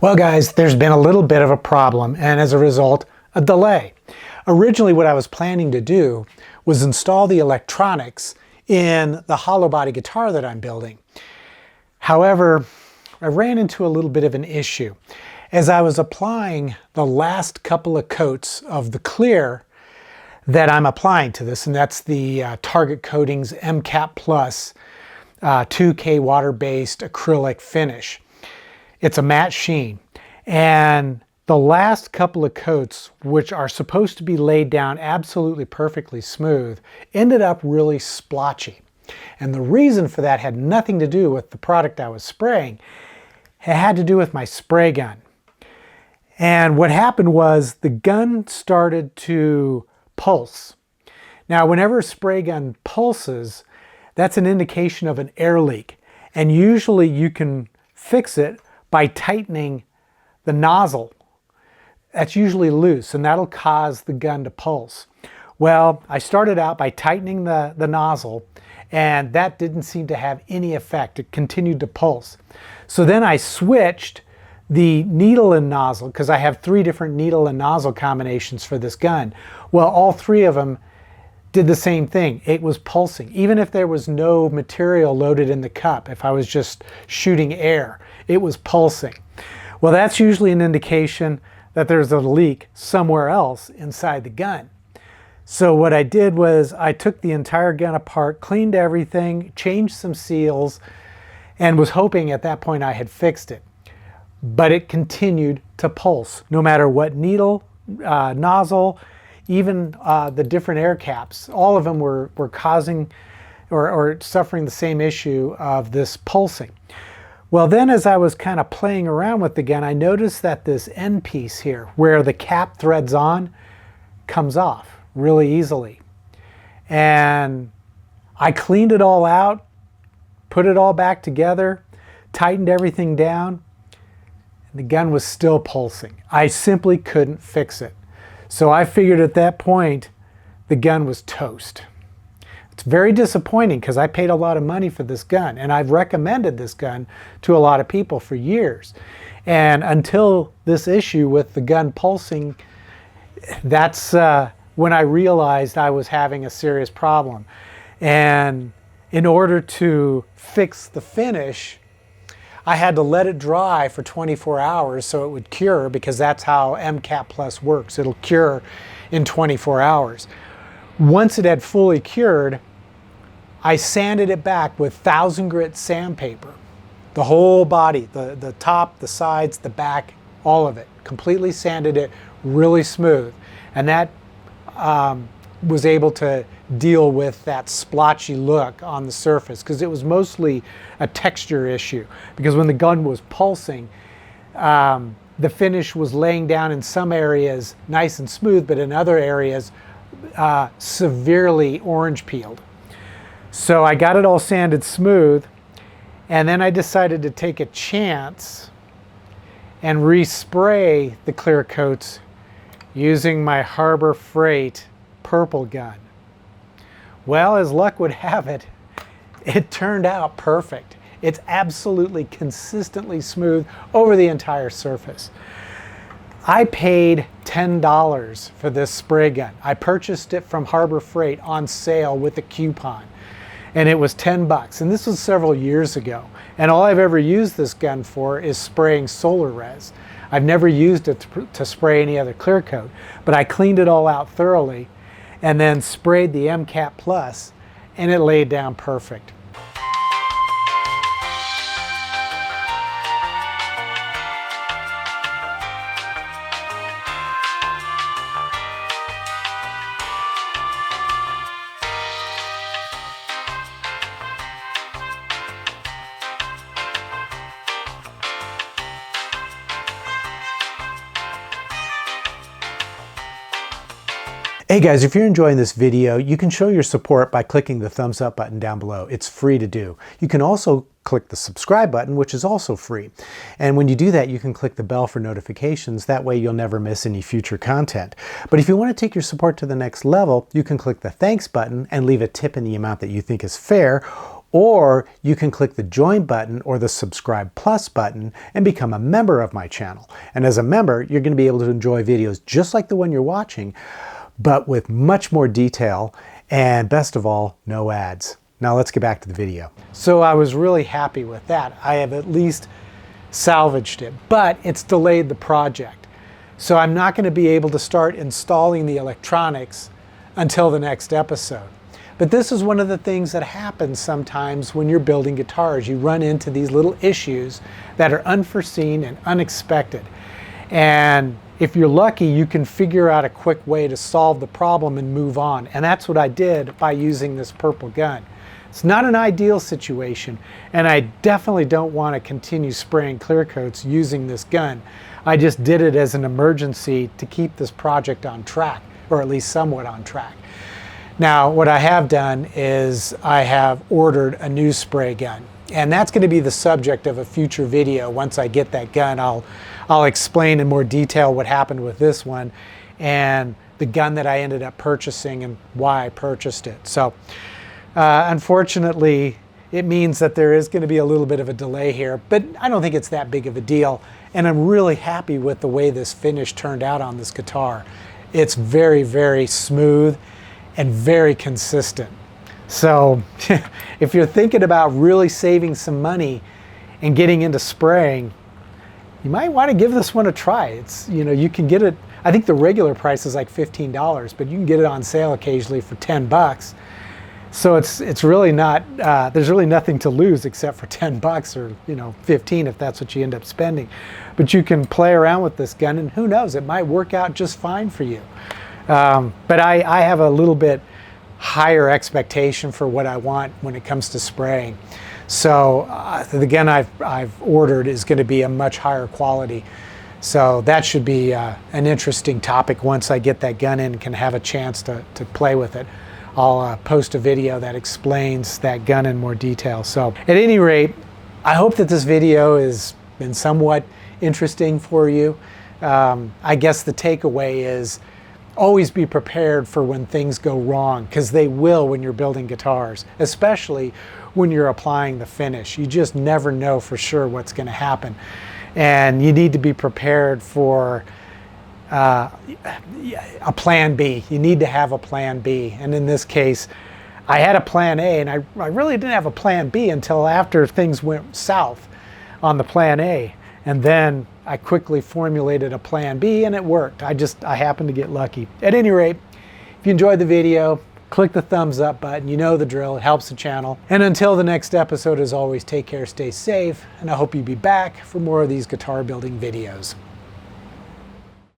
Well guys, there's been a little bit of a problem and as a result, a delay. Originally what I was planning to do was install the electronics in the hollow body guitar that I'm building. However, I ran into a little bit of an issue. As I was applying the last couple of coats of the clear that I'm applying to this, and that's the Target Coatings MCAP Plus 2K water-based acrylic finish. It's a matte sheen, and the last couple of coats, which are supposed to be laid down absolutely perfectly smooth, ended up really splotchy. And the reason for that had nothing to do with the product I was spraying. It had to do with my spray gun. And what happened was the gun started to pulse. Now, whenever a spray gun pulses, that's an indication of an air leak. And usually you can fix it by tightening the nozzle. That's usually loose, and that'll cause the gun to pulse. Well, I started out by tightening the nozzle, and that didn't seem to have any effect. It continued to pulse. So then I switched the needle and nozzle, because I have 3 different needle and nozzle combinations for this gun. Well, all 3 of them did the same thing. It was pulsing. Even if there was no material loaded in the cup, if I was just shooting air, it was pulsing. Well, that's usually an indication that there's a leak somewhere else inside the gun. So what I did was I took the entire gun apart, cleaned everything, changed some seals, and was hoping at that point I had fixed it. But it continued to pulse, no matter what needle, nozzle, even the different air caps. All of them were causing or suffering the same issue of this pulsing. Well, then as I was kind of playing around with the gun, I noticed that this end piece here, where the cap threads on, comes off really easily. And I cleaned it all out, put it all back together, tightened everything down, and the gun was still pulsing. I simply couldn't fix it. So I figured at that point, the gun was toast. It's very disappointing because I paid a lot of money for this gun, and I've recommended this gun to a lot of people for years. And until this issue with the gun pulsing, that's when I realized I was having a serious problem. And in order to fix the finish, I had to let it dry for 24 hours so it would cure, because that's how MCAP Plus works. It'll cure in 24 hours. Once it had fully cured, I sanded it back with 1000 grit sandpaper. The whole body, the top, the sides, the back, all of it. Completely sanded it really smooth. And that was able to deal with that splotchy look on the surface, because it was mostly a texture issue. Because when the gun was pulsing, the finish was laying down in some areas nice and smooth, but in other areas severely orange peeled. So I got it all sanded smooth, and then I decided to take a chance and respray the clear coats using my Harbor Freight purple gun. Well, as luck would have it, it turned out perfect. It's absolutely consistently smooth over the entire surface. I paid $10 for this spray gun. I purchased it from Harbor Freight on sale with a coupon, and it was 10 bucks. And this was several years ago. And all I've ever used this gun for is spraying solar res. I've never used it to spray any other clear coat, but I cleaned it all out thoroughly and then sprayed the MCAP Plus, and it laid down perfect. Hey guys, if you're enjoying this video, you can show your support by clicking the thumbs up button down below. It's free to do. You can also click the subscribe button, which is also free. And when you do that, you can click the bell for notifications. That way you'll never miss any future content. But if you want to take your support to the next level, you can click the thanks button and leave a tip in the amount that you think is fair, Or you can click the join button or the subscribe plus button and become a member of my channel. And as a member, you're going to be able to enjoy videos just like the one you're watching, but with much more detail and best of all, no ads. Now let's get back to the video. So I was really happy with that. I have at least salvaged it, but it's delayed the project. So I'm not going to be able to start installing the electronics until the next episode. But this is one of the things that happens sometimes when you're building guitars. You run into these little issues that are unforeseen and unexpected. And if you're lucky, you can figure out a quick way to solve the problem and move on. And that's what I did by using this purple gun. It's not an ideal situation, and I definitely don't want to continue spraying clear coats using this gun. I just did it as an emergency to keep this project on track, or at least somewhat on track. Now, what I have done is I have ordered a new spray gun, and that's going to be the subject of a future video. Once I get that gun, I'll explain in more detail what happened with this one and the gun that I ended up purchasing and why I purchased it. So, unfortunately, it means that there is going to be a little bit of a delay here, but I don't think it's that big of a deal, and I'm really happy with the way this finish turned out on this guitar. It's very, very smooth and very consistent. So if you're thinking about really saving some money and getting into spraying, you might want to give this one a try. It's, you know, you can get it, I think the regular price is like $15, but you can get it on sale occasionally for 10 bucks. So it's really not, there's really nothing to lose except for 10 bucks or, you know, 15 if that's what you end up spending. But you can play around with this gun, and who knows, it might work out just fine for you. But I have a little bit higher expectation for what I want when it comes to spraying. So the gun I've ordered is going to be a much higher quality. So that should be an interesting topic once I get that gun in and can have a chance to play with it. I'll post a video that explains that gun in more detail. So at any rate, I hope that this video has been somewhat interesting for you. I guess the takeaway is always be prepared for when things go wrong, because they will when you're building guitars, especially when you're applying the finish. You just never know for sure what's going to happen. And you need to be prepared for a plan B. You need to have a plan B. And in this case, I had a plan A, and I really didn't have a plan B until after things went south on the plan A. And then I quickly formulated a plan B, and it worked. I happened to get lucky. At any rate, if you enjoyed the video, click the thumbs up button. You know the drill. It helps the channel. And until the next episode, as always, take care, stay safe, and I hope you'll be back for more of these guitar building videos.